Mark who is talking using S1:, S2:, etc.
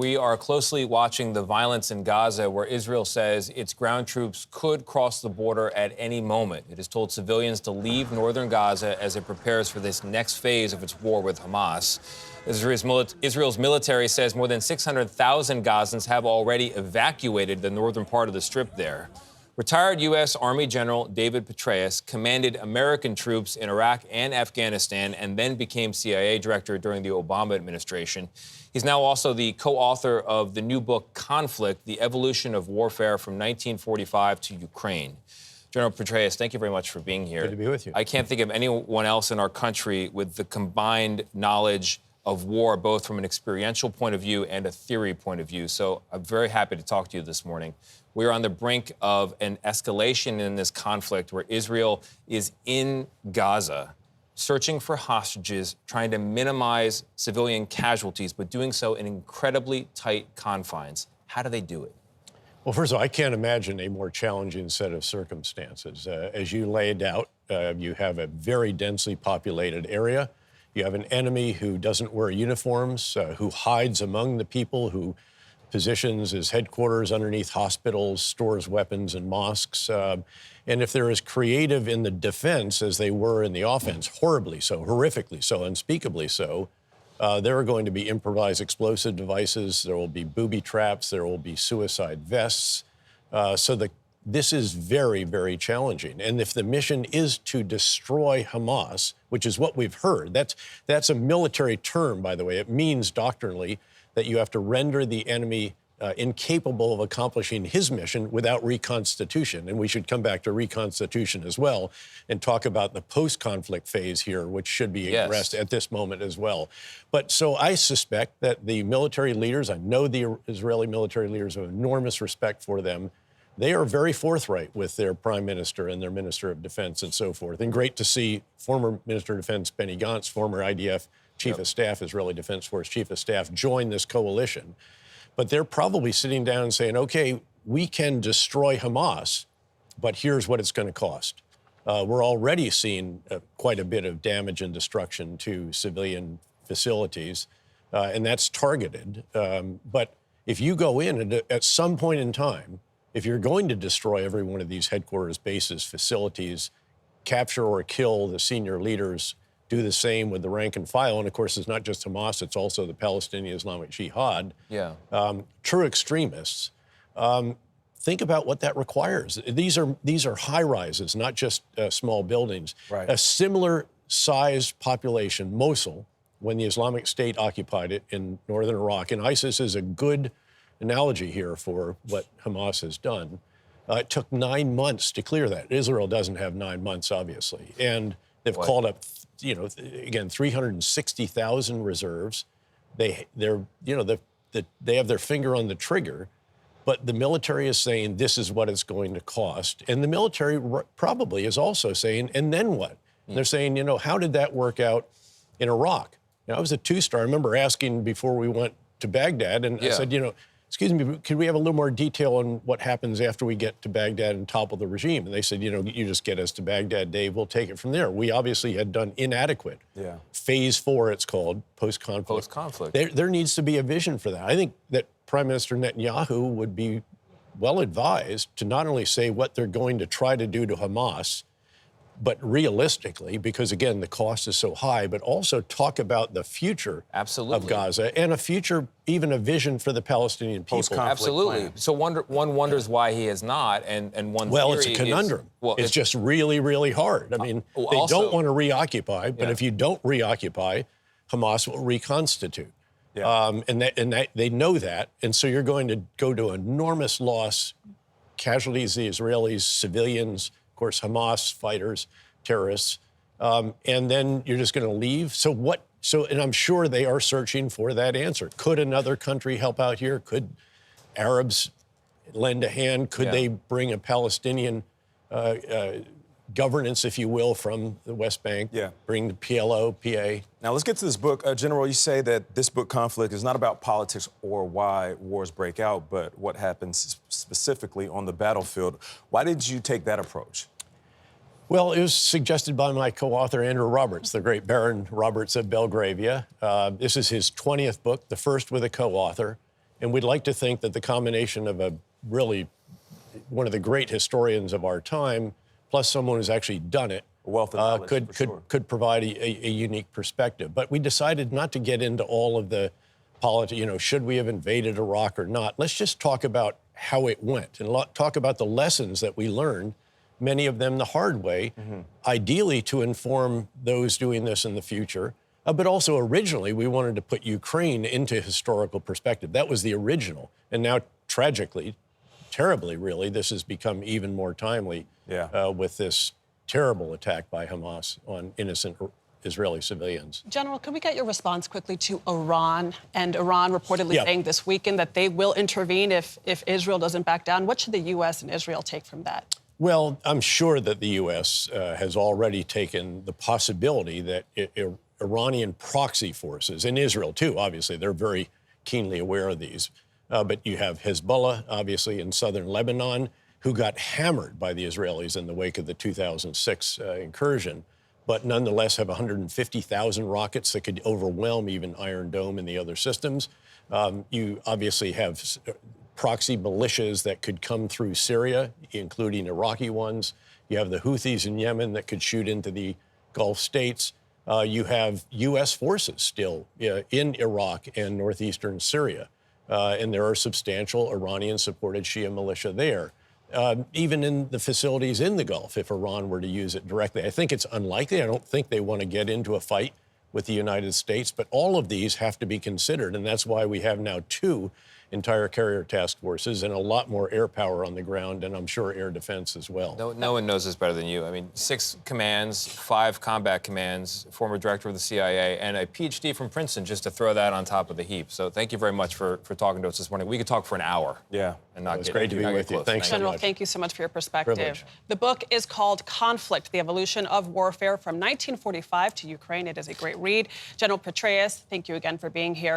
S1: we are closely watching the violence in Gaza, where Israel says its ground troops could cross the border at any moment. It has told civilians to leave northern Gaza as it prepares for this next phase of its war with Hamas. Israel's military says more than 600,000 Gazans have already evacuated the northern part of the Strip there. Retired U.S. Army General David Petraeus commanded American troops in Iraq and Afghanistan and then became CIA director during the Obama administration. He's now also the co-author of the new book, Conflict, The Evolution of Warfare from 1945 to Ukraine. General Petraeus, thank you very much for being here.
S2: Good to be with you.
S1: I can't think of anyone else in our country with the combined knowledge of war, both from an experiential point of view and a theory point of view. So I'm very happy to talk to you this morning. We're on the brink of an escalation in this conflict where Israel is in Gaza, searching for hostages, trying to minimize civilian casualties, but doing so in incredibly tight confines. How do they do it?
S2: Well, first of all, I can't imagine a more challenging set of circumstances. As you laid out, you have a very densely populated area. You have an enemy who doesn't wear uniforms, who hides among the people, who positions his headquarters underneath hospitals, stores weapons and mosques. And if they're as creative in the defense as they were in the offense, horribly so, horrifically so, unspeakably so, there are going to be improvised explosive devices, there will be booby traps, there will be suicide vests. This is very, very challenging. And if the mission is to destroy Hamas, which is what we've heard, that's a military term, by the way. It means doctrinally that you have to render the enemy incapable of accomplishing his mission without reconstitution. And we should come back to reconstitution as well and talk about the post-conflict phase here, which should be addressed at this moment as well. But so I suspect that the military leaders, I know the Israeli military leaders have enormous respect for them. They are very forthright with their prime minister and their minister of defense and so forth. And great to see former Minister of Defense Benny Gantz, former IDF Chief of Staff, Israeli Defense Force Chief of Staff, join this coalition. But they're probably sitting down and saying, okay, we can destroy Hamas, but here's what it's going to cost. We're already seeing quite a bit of damage and destruction to civilian facilities, and that's targeted. But if you go in and at some point in time, if you're going to destroy every one of these headquarters, bases, facilities, capture or kill the senior leaders, do the same with the rank and file. And of course, it's not just Hamas, it's also the Palestinian Islamic Jihad. True extremists. Think about what that requires. These are high rises, not just small buildings.
S3: Right.
S2: A similar sized population, Mosul, when the Islamic State occupied it in northern Iraq, and ISIS is a good analogy here for what Hamas has done. It took 9 months to clear that. Israel doesn't have 9 months, obviously. And they've called up, again, 360,000 reserves. They have their finger on the trigger, but the military is saying this is what it's going to cost. And the military probably is also saying, and then what? They're saying, how did that work out in Iraq? I was a two-star. I remember asking before we went to Baghdad, and I said, excuse me, could we have a little more detail on what happens after we get to Baghdad and topple the regime? And they said, you just get us to Baghdad, Dave, we'll take it from there. We obviously had done inadequate. Phase 4, it's called, post-conflict.
S1: Post-conflict.
S2: There needs to be a vision for that. I think that Prime Minister Netanyahu would be well advised to not only say what they're going to try to do to Hamas, but realistically, because again, the cost is so high, but also talk about the future of Gaza and a future, even a vision for the Palestinian people.
S1: Absolutely. So one wonders why he has not, and one
S2: Well, it's a conundrum. It's just really, really hard. I mean, they don't want to reoccupy, but if you don't reoccupy, Hamas will reconstitute. And they know that, and so you're going to go to enormous loss, casualties, the Israelis, civilians, of course, Hamas fighters, terrorists, and then you're just going to leave. And I'm sure they are searching for that answer. Could another country help out here? Could Arabs lend a hand? Could they bring a Palestinian governance, if you will, from the West Bank? Bring the PLO, PA.
S3: Now, let's get to this book. General, you say that this book, Conflict, is not about politics or why wars break out, but what happens specifically on the battlefield. Why did you take that approach?
S2: Well, it was suggested by my co-author, Andrew Roberts, the great Baron Roberts of Belgravia. This is his 20th book, the first with a co-author. And we'd like to think that the combination of a really one of the great historians of our time, plus someone who's actually done it,
S3: wealth of knowledge,
S2: could provide a unique perspective. But we decided not to get into all of the politics, should we have invaded Iraq or not? Let's just talk about how it went and talk about the lessons that we learned, many of them the hard way, ideally to inform those doing this in the future. But also originally, we wanted to put Ukraine into historical perspective. That was the original. And now, tragically, terribly, really, this has become even more timely with this terrible attack by Hamas on innocent Israeli civilians.
S4: General, can we get your response quickly to Iran? And Iran reportedly saying this weekend that they will intervene if Israel doesn't back down. What should the U.S. and Israel take from that?
S2: Well, I'm sure that the U.S. Has already taken the possibility that Iranian proxy forces, in Israel too, obviously, they're very keenly aware of these. But you have Hezbollah, obviously, in southern Lebanon, who got hammered by the Israelis in the wake of the 2006 incursion, but nonetheless have 150,000 rockets that could overwhelm even Iron Dome and the other systems. You obviously have proxy militias that could come through Syria, including Iraqi ones. You have the Houthis in Yemen that could shoot into the Gulf states. You have U.S. forces still in Iraq and northeastern Syria. And there are substantial Iranian-supported Shia militia there. Even in the facilities in the Gulf, if Iran were to use it directly. I think it's unlikely. I don't think they want to get into a fight with the United States, but all of these have to be considered, and that's why we have now 2 entire carrier task forces and a lot more air power on the ground, and I'm sure air defense as well.
S1: No one knows this better than you. I mean, 6 commands, 5 combat commands, former director of the CIA, and a PhD from Princeton, just to throw that on top of the heap. So thank you very much for talking to us this morning. We could talk for an hour.
S3: Yeah.
S1: And not
S2: it's great to be with you. Thanks so much.
S4: General, thank you so much for your perspective.
S2: Privilege.
S4: The book is called Conflict, The Evolution of Warfare from 1945 to Ukraine. It is a great read. General Petraeus, thank you again for being here.